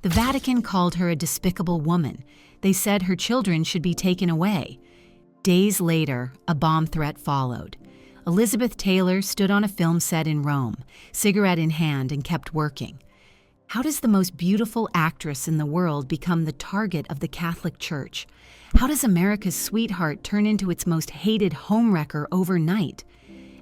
The Vatican called her a despicable woman. They said her children should be taken away. Days later, a bomb threat followed. Elizabeth Taylor stood on a film set in Rome, cigarette in hand, and kept working. How does the most beautiful actress in the world become the target of the Catholic Church? How does America's sweetheart turn into its most hated homewrecker overnight?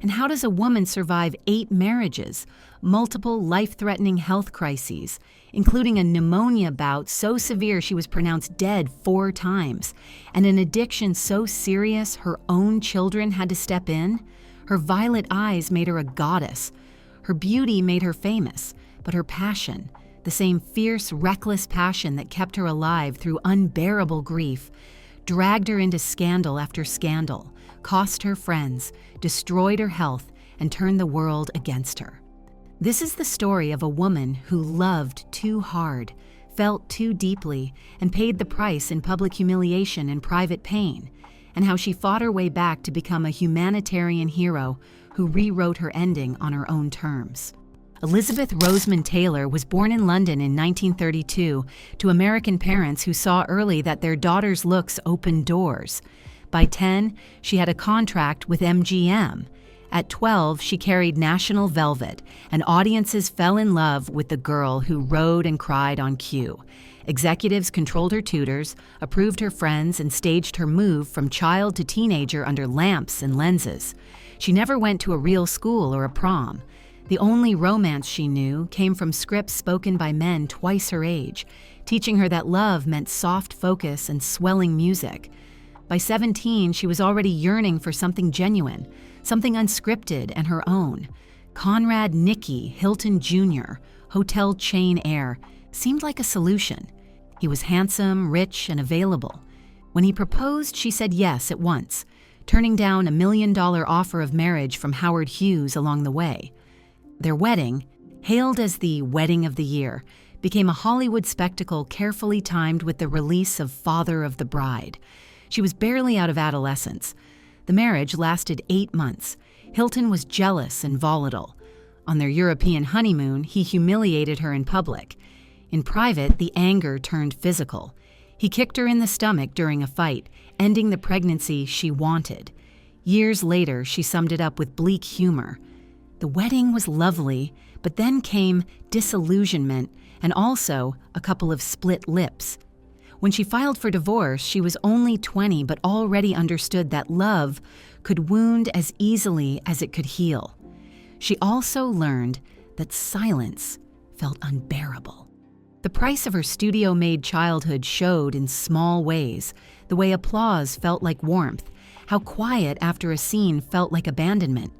And how does a woman survive 8 marriages, multiple life-threatening health crises, including a pneumonia bout so severe she was pronounced dead 4 times, and an addiction so serious her own children had to step in? Her violet eyes made her a goddess. Her beauty made her famous, but her passion, the same fierce, reckless passion that kept her alive through unbearable grief, dragged her into scandal after scandal, cost her friends, destroyed her health, and turned the world against her. This is the story of a woman who loved too hard, felt too deeply, and paid the price in public humiliation and private pain, and how she fought her way back to become a humanitarian hero who rewrote her ending on her own terms. Elizabeth Rosamond Taylor was born in London in 1932 to American parents who saw early that their daughter's looks opened doors. By 10, she had a contract with MGM. At 12, she carried national velvet, and audiences fell in love with the girl who rode and cried on cue. Executives controlled her tutors, approved her friends, and staged her move from child to teenager under lamps and lenses. She never went to a real school or a prom. The only romance she knew came from scripts spoken by men twice her age, teaching her that love meant soft focus and swelling music. By 17, she was already yearning for something genuine, something unscripted and her own. Conrad Nicky Hilton Jr., hotel chain heir, seemed like a solution. He was handsome, rich, and available. When he proposed, she said yes at once, turning down a $1 million offer of marriage from Howard Hughes along the way. Their wedding, hailed as the wedding of the year, became a Hollywood spectacle carefully timed with the release of Father of the Bride. She was barely out of adolescence. The marriage lasted 8 months. Hilton was jealous and volatile. On their European honeymoon, he humiliated her in public. In private, the anger turned physical. He kicked her in the stomach during a fight, ending the pregnancy she wanted. Years later, she summed it up with bleak humor. The wedding was lovely, but then came disillusionment and also a couple of split lips. When she filed for divorce, she was only 20 but already understood that love could wound as easily as it could heal. She also learned that silence felt unbearable. The price of her studio-made childhood showed in small ways, the way applause felt like warmth, how quiet after a scene felt like abandonment.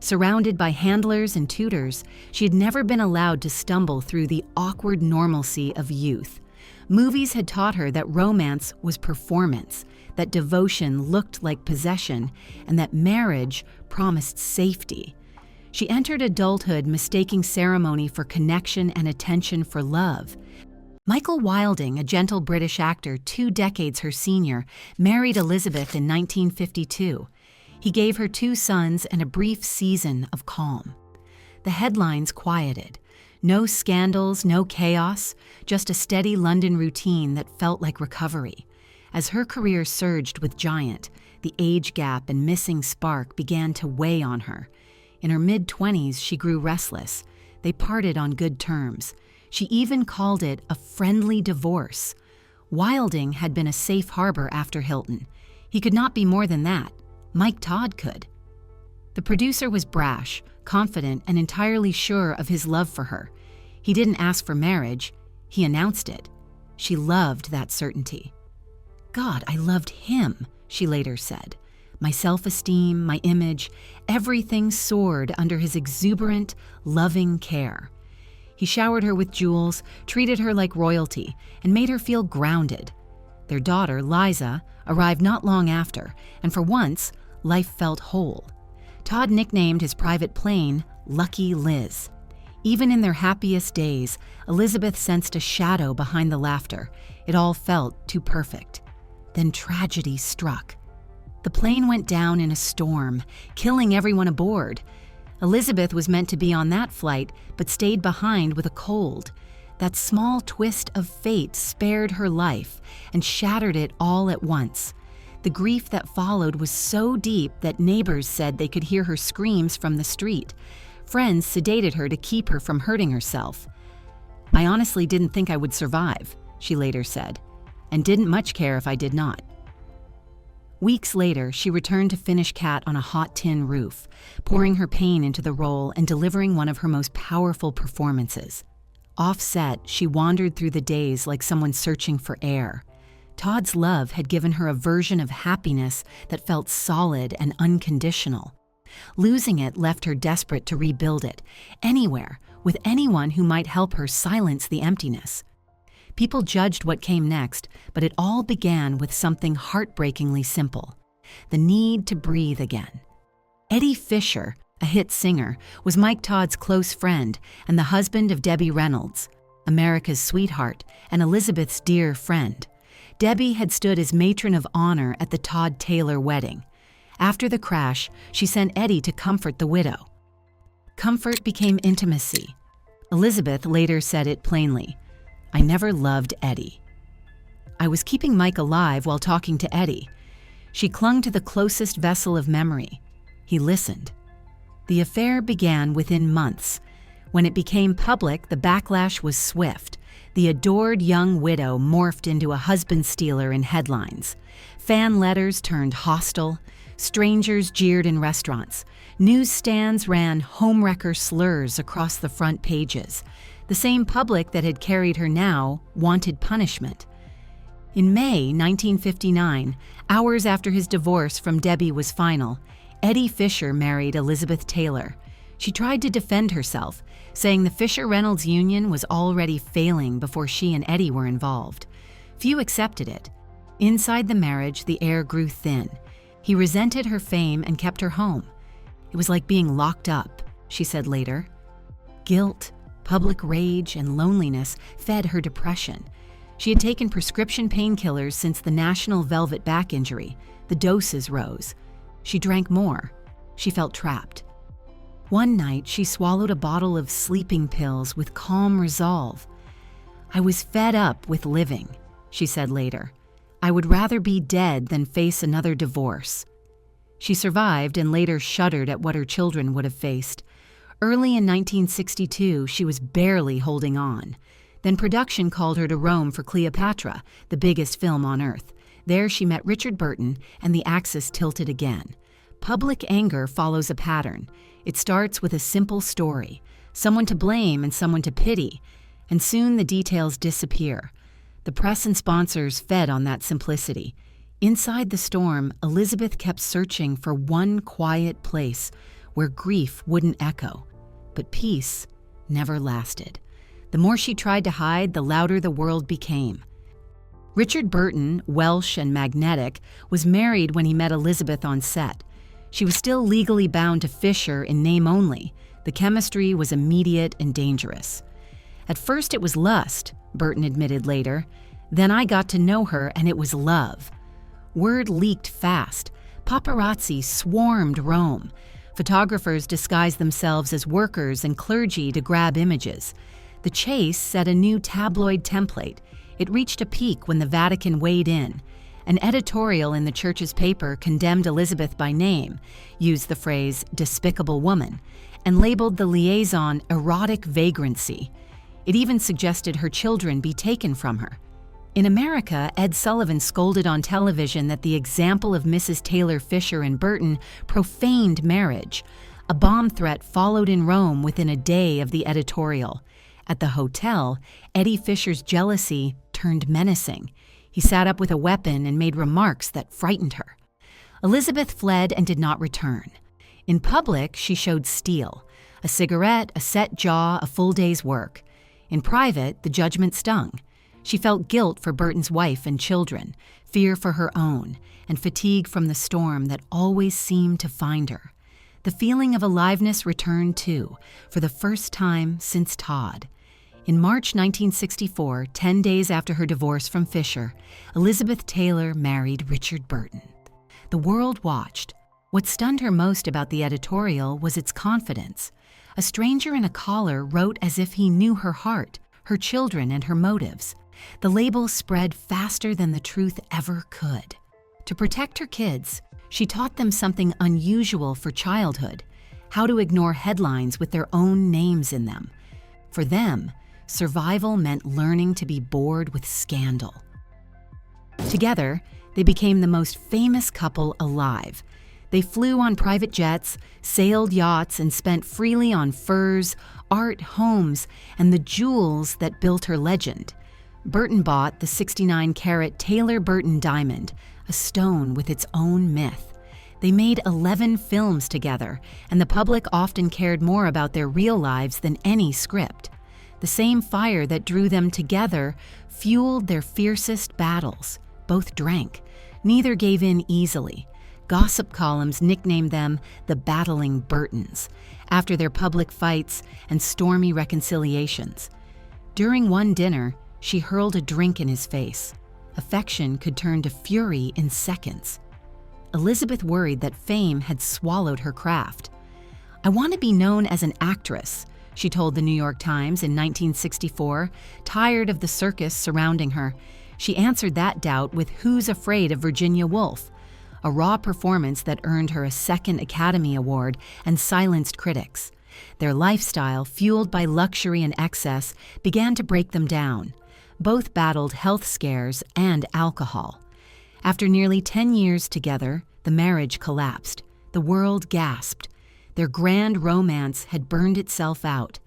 Surrounded by handlers and tutors, she had never been allowed to stumble through the awkward normalcy of youth. Movies had taught her that romance was performance, that devotion looked like possession, and that marriage promised safety. She entered adulthood mistaking ceremony for connection and attention for love. Michael Wilding, a gentle British actor 2 decades her senior, married Elizabeth in 1952. He gave her 2 sons and a brief season of calm. The headlines quieted. No scandals, no chaos, just a steady London routine that felt like recovery. As her career surged with Giant, the age gap and missing spark began to weigh on her. In her mid-20s, she grew restless. They parted on good terms. She even called it a friendly divorce. Wilding had been a safe harbor after Hilton. He could not be more than that. Mike Todd could. The producer was brash, confident, and entirely sure of his love for her. He didn't ask for marriage, he announced it. She loved that certainty. God, I loved him, she later said. My self-esteem, my image, everything soared under his exuberant, loving care. He showered her with jewels, treated her like royalty, and made her feel grounded. Their daughter, Liza, arrived not long after, and for once, life felt whole. Todd nicknamed his private plane Lucky Liz. Even in their happiest days, Elizabeth sensed a shadow behind the laughter. It all felt too perfect. Then tragedy struck. The plane went down in a storm, killing everyone aboard. Elizabeth was meant to be on that flight, but stayed behind with a cold. That small twist of fate spared her life and shattered it all at once. The grief that followed was so deep that neighbors said they could hear her screams from the street. Friends sedated her to keep her from hurting herself. "I honestly didn't think I would survive," she later said, "and didn't much care if I did not." Weeks later, she returned to finish Cat on a hot tin roof, pouring her pain into the role and delivering one of her most powerful performances. Off-set, she wandered through the days like someone searching for air. Todd's love had given her a version of happiness that felt solid and unconditional. Losing it left her desperate to rebuild it, anywhere, with anyone who might help her silence the emptiness. People judged what came next, but it all began with something heartbreakingly simple: the need to breathe again. Eddie Fisher, a hit singer, was Mike Todd's close friend and the husband of Debbie Reynolds, America's sweetheart and Elizabeth's dear friend. Debbie had stood as matron of honor at the Todd Taylor wedding. After the crash, she sent Eddie to comfort the widow. Comfort became intimacy. Elizabeth later said it plainly: "I never loved Eddie. I was keeping Mike alive while talking to Eddie." She clung to the closest vessel of memory. He listened. The affair began within months. When it became public, the backlash was swift. The adored young widow morphed into a husband-stealer in headlines. Fan letters turned hostile. Strangers jeered in restaurants. Newsstands ran homewrecker slurs across the front pages. The same public that had carried her now wanted punishment. In May 1959, hours after his divorce from Debbie was final, Eddie Fisher married Elizabeth Taylor. She tried to defend herself, saying the Fisher-Reynolds union was already failing before she and Eddie were involved. Few accepted it. Inside the marriage, the air grew thin. He resented her fame and kept her home. "It was like being locked up," she said later. Guilt, public rage, and loneliness fed her depression. She had taken prescription painkillers since the national velvet back injury. The doses rose. She drank more. She felt trapped. One night, she swallowed a bottle of sleeping pills with calm resolve. "I was fed up with living," she said later. "I would rather be dead than face another divorce." She survived and later shuddered at what her children would have faced. Early in 1962, she was barely holding on. Then production called her to Rome for Cleopatra, the biggest film on Earth. There she met Richard Burton, and the axis tilted again. Public anger follows a pattern. It starts with a simple story, someone to blame and someone to pity, and soon the details disappear. The press and sponsors fed on that simplicity. Inside the storm, Elizabeth kept searching for one quiet place where grief wouldn't echo. But peace never lasted. The more she tried to hide, the louder the world became. Richard Burton, Welsh and magnetic, was married when he met Elizabeth on set. She was still legally bound to Fisher in name only. The chemistry was immediate and dangerous. "At first it was lust," Burton admitted later. "Then I got to know her and it was love." Word leaked fast. Paparazzi swarmed Rome. Photographers disguised themselves as workers and clergy to grab images. The chase set a new tabloid template. It reached a peak when the Vatican weighed in. An editorial in the church's paper condemned Elizabeth by name, used the phrase "despicable woman," and labeled the liaison erotic vagrancy. It even suggested her children be taken from her. In America, Ed Sullivan scolded on television that the example of Mrs. Taylor Fisher and Burton profaned marriage. A bomb threat followed in Rome within a day of the editorial. At the hotel, Eddie Fisher's jealousy turned menacing. He sat up with a weapon and made remarks that frightened her. Elizabeth fled and did not return. In public, she showed steel: a cigarette, a set jaw, a full day's work. In private, the judgment stung. She felt guilt for Burton's wife and children, fear for her own, and fatigue from the storm that always seemed to find her. The feeling of aliveness returned too, for the first time since Todd. In March 1964, 10 days after her divorce from Fisher, Elizabeth Taylor married Richard Burton. The world watched. What stunned her most about the editorial was its confidence. A stranger in a collar wrote as if he knew her heart, her children, and her motives. The label spread faster than the truth ever could. To protect her kids, she taught them something unusual for childhood: how to ignore headlines with their own names in them. For them, survival meant learning to be bored with scandal. Together, they became the most famous couple alive. They flew on private jets, sailed yachts, and spent freely on furs, art, homes, and the jewels that built her legend. Burton bought the 69-carat Taylor Burton diamond, a stone with its own myth. They made 11 films together, and the public often cared more about their real lives than any script. The same fire that drew them together fueled their fiercest battles. Both drank. Neither gave in easily. Gossip columns nicknamed them the Battling Burtons, after their public fights and stormy reconciliations. During one dinner, she hurled a drink in his face. Affection could turn to fury in seconds. Elizabeth worried that fame had swallowed her craft. "I want to be known as an actress," she told the New York Times in 1964, tired of the circus surrounding her. She answered that doubt with Who's Afraid of Virginia Woolf, a raw performance that earned her a second Academy Award and silenced critics. Their lifestyle, fueled by luxury and excess, began to break them down. Both battled health scares and alcohol. After nearly 10 years together, the marriage collapsed. The world gasped. Their grand romance had burned itself out.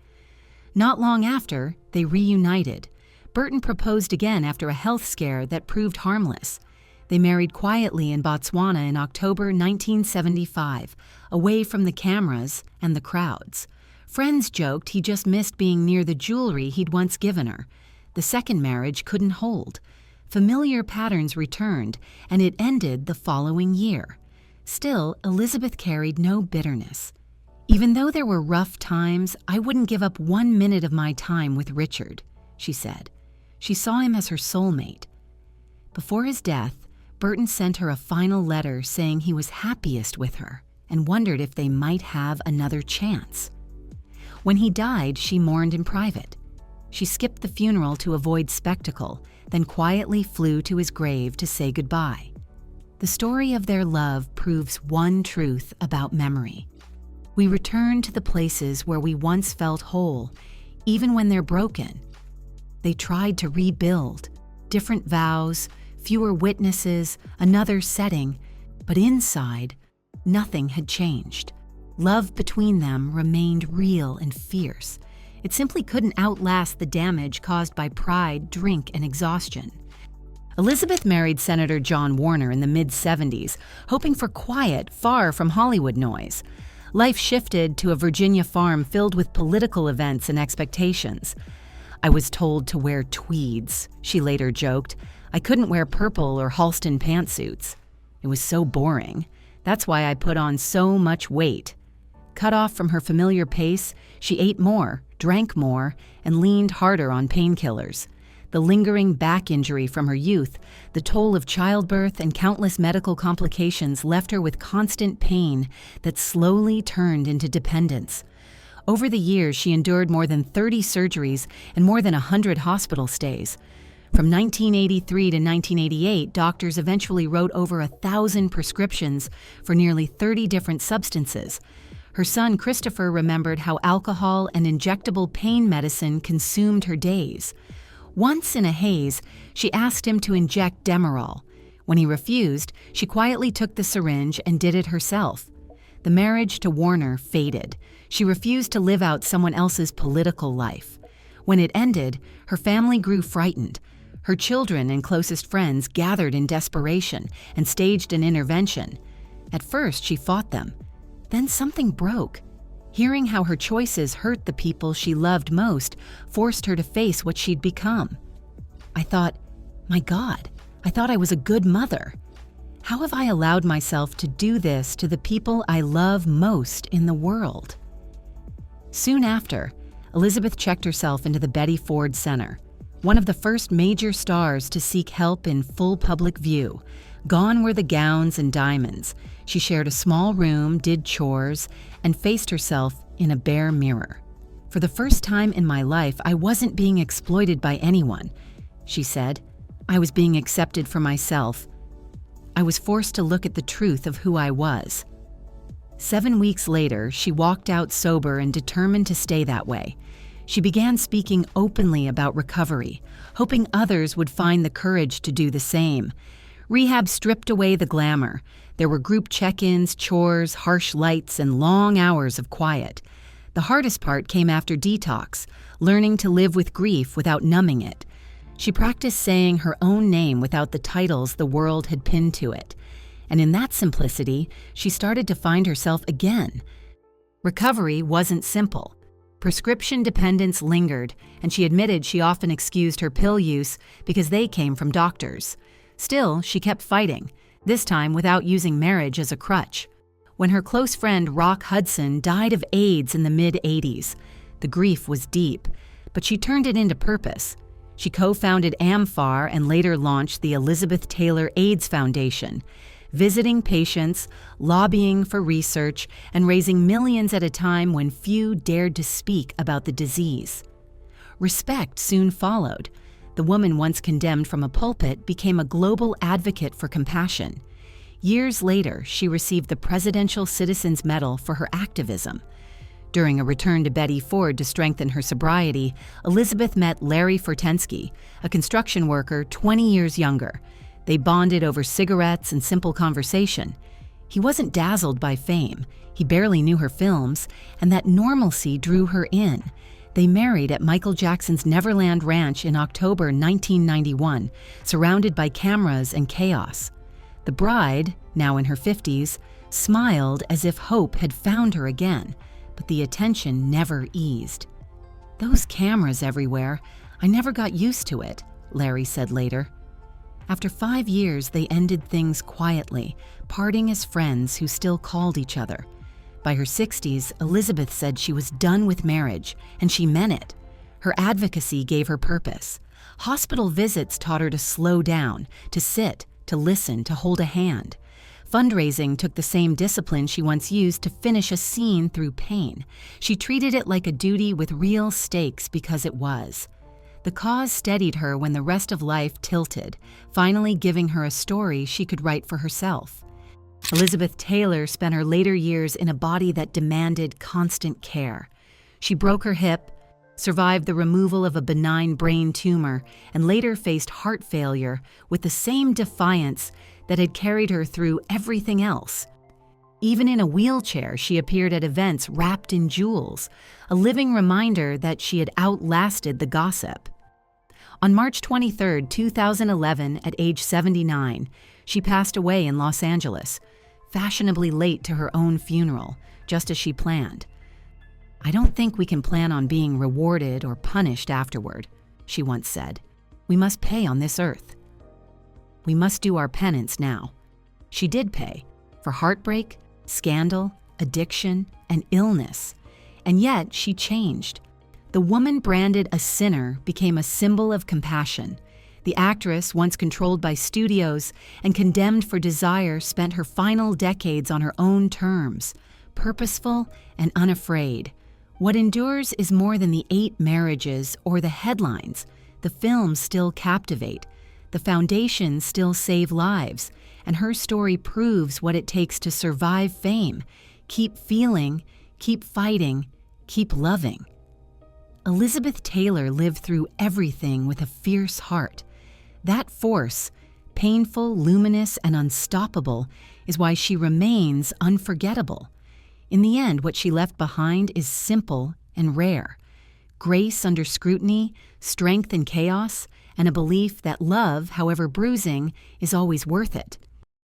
Not long after, they reunited. Burton proposed again after a health scare that proved harmless. They married quietly in Botswana in October 1975, away from the cameras and the crowds. Friends joked he just missed being near the jewelry he'd once given her. The second marriage couldn't hold. Familiar patterns returned, and it ended the following year. Still, Elizabeth carried no bitterness. "Even though there were rough times, I wouldn't give up 1 minute of my time with Richard," she said. She saw him as her soulmate. Before his death, Burton sent her a final letter saying he was happiest with her and wondered if they might have another chance. When he died, she mourned in private. She skipped the funeral to avoid spectacle, then quietly flew to his grave to say goodbye. The story of their love proves one truth about memory. We return to the places where we once felt whole, even when they're broken. They tried to rebuild, different vows, fewer witnesses, another setting, but inside, nothing had changed. Love between them remained real and fierce. It simply couldn't outlast the damage caused by pride, drink, and exhaustion. Elizabeth married Senator John Warner in the mid-70s, hoping for quiet, far from Hollywood noise. Life shifted to a Virginia farm filled with political events and expectations. "I was told to wear tweeds," she later joked. "I couldn't wear purple or Halston pantsuits. It was so boring. That's why I put on so much weight." Cut off from her familiar pace, she ate more, drank more, and leaned harder on painkillers. The lingering back injury from her youth, the toll of childbirth, and countless medical complications left her with constant pain that slowly turned into dependence. Over the years, she endured more than 30 surgeries and more than 100 hospital stays. From 1983 to 1988, doctors eventually wrote over 1,000 prescriptions for nearly 30 different substances. Her son Christopher remembered how alcohol and injectable pain medicine consumed her days. Once in a haze, she asked him to inject Demerol. When he refused, she quietly took the syringe and did it herself. The marriage to Warner faded. She refused to live out someone else's political life. When it ended, her family grew frightened. Her children and closest friends gathered in desperation and staged an intervention. At first, she fought them. Then something broke. Hearing how her choices hurt the people she loved most forced her to face what she'd become. "I thought, my God, I thought I was a good mother. How have I allowed myself to do this to the people I love most in the world?" Soon after, Elizabeth checked herself into the Betty Ford Center, one of the first major stars to seek help in full public view. Gone were the gowns and diamonds. She shared a small room, did chores, and faced herself in a bare mirror. "For the first time in my life, I wasn't being exploited by anyone," she said. "I was being accepted for myself. I was forced to look at the truth of who I was." 7 weeks later, she walked out sober and determined to stay that way. She began speaking openly about recovery, hoping others would find the courage to do the same. Rehab stripped away the glamour. There were group check-ins, chores, harsh lights, and long hours of quiet. The hardest part came after detox, learning to live with grief without numbing it. She practiced saying her own name without the titles the world had pinned to it. And in that simplicity, she started to find herself again. Recovery wasn't simple. Prescription dependence lingered, and she admitted she often excused her pill use because they came from doctors. Still, she kept fighting, this time without using marriage as a crutch. When her close friend Rock Hudson died of AIDS in the mid-'80s, the grief was deep, but she turned it into purpose. She co-founded AmFAR and later launched the Elizabeth Taylor AIDS Foundation, visiting patients, lobbying for research, and raising millions at a time when few dared to speak about the disease. Respect soon followed. The woman once condemned from a pulpit became a global advocate for compassion. Years later, she received the Presidential Citizens Medal for her activism. During a return to Betty Ford to strengthen her sobriety, Elizabeth met Larry Fortensky, a construction worker 20 years younger. They bonded over cigarettes and simple conversation. He wasn't dazzled by fame. He barely knew her films, and that normalcy drew her in. They married at Michael Jackson's Neverland Ranch in October 1991, surrounded by cameras and chaos. The bride, now in her 50s, smiled as if hope had found her again, but the attention never eased. "Those cameras everywhere, I never got used to it," Larry said later. After 5 years, they ended things quietly, parting as friends who still called each other. By her 60s, Elizabeth said she was done with marriage, and she meant it. Her advocacy gave her purpose. Hospital visits taught her to slow down, to sit, to listen, to hold a hand. Fundraising took the same discipline she once used to finish a scene through pain. She treated it like a duty with real stakes because it was. The cause steadied her when the rest of life tilted, finally giving her a story she could write for herself. Elizabeth Taylor spent her later years in a body that demanded constant care. She broke her hip, survived the removal of a benign brain tumor, and later faced heart failure with the same defiance that had carried her through everything else. Even in a wheelchair, she appeared at events wrapped in jewels, a living reminder that she had outlasted the gossip. On March 23, 2011, at age 79, she passed away in Los Angeles, fashionably late to her own funeral, just as she planned. "I don't think we can plan on being rewarded or punished afterward," she once said. "We must pay on this earth. We must do our penance now." She did pay, for heartbreak, scandal, addiction, and illness. And yet she changed. The woman branded a sinner became a symbol of compassion. The actress, once controlled by studios and condemned for desire, spent her final decades on her own terms, purposeful and unafraid. What endures is more than the 8 marriages or the headlines. The films still captivate. The foundations still save lives. And her story proves what it takes to survive fame. Keep feeling, keep fighting, keep loving. Elizabeth Taylor lived through everything with a fierce heart. That force, painful, luminous, and unstoppable, is why she remains unforgettable. In the end, what she left behind is simple and rare. Grace under scrutiny, strength in chaos, and a belief that love, however bruising, is always worth it.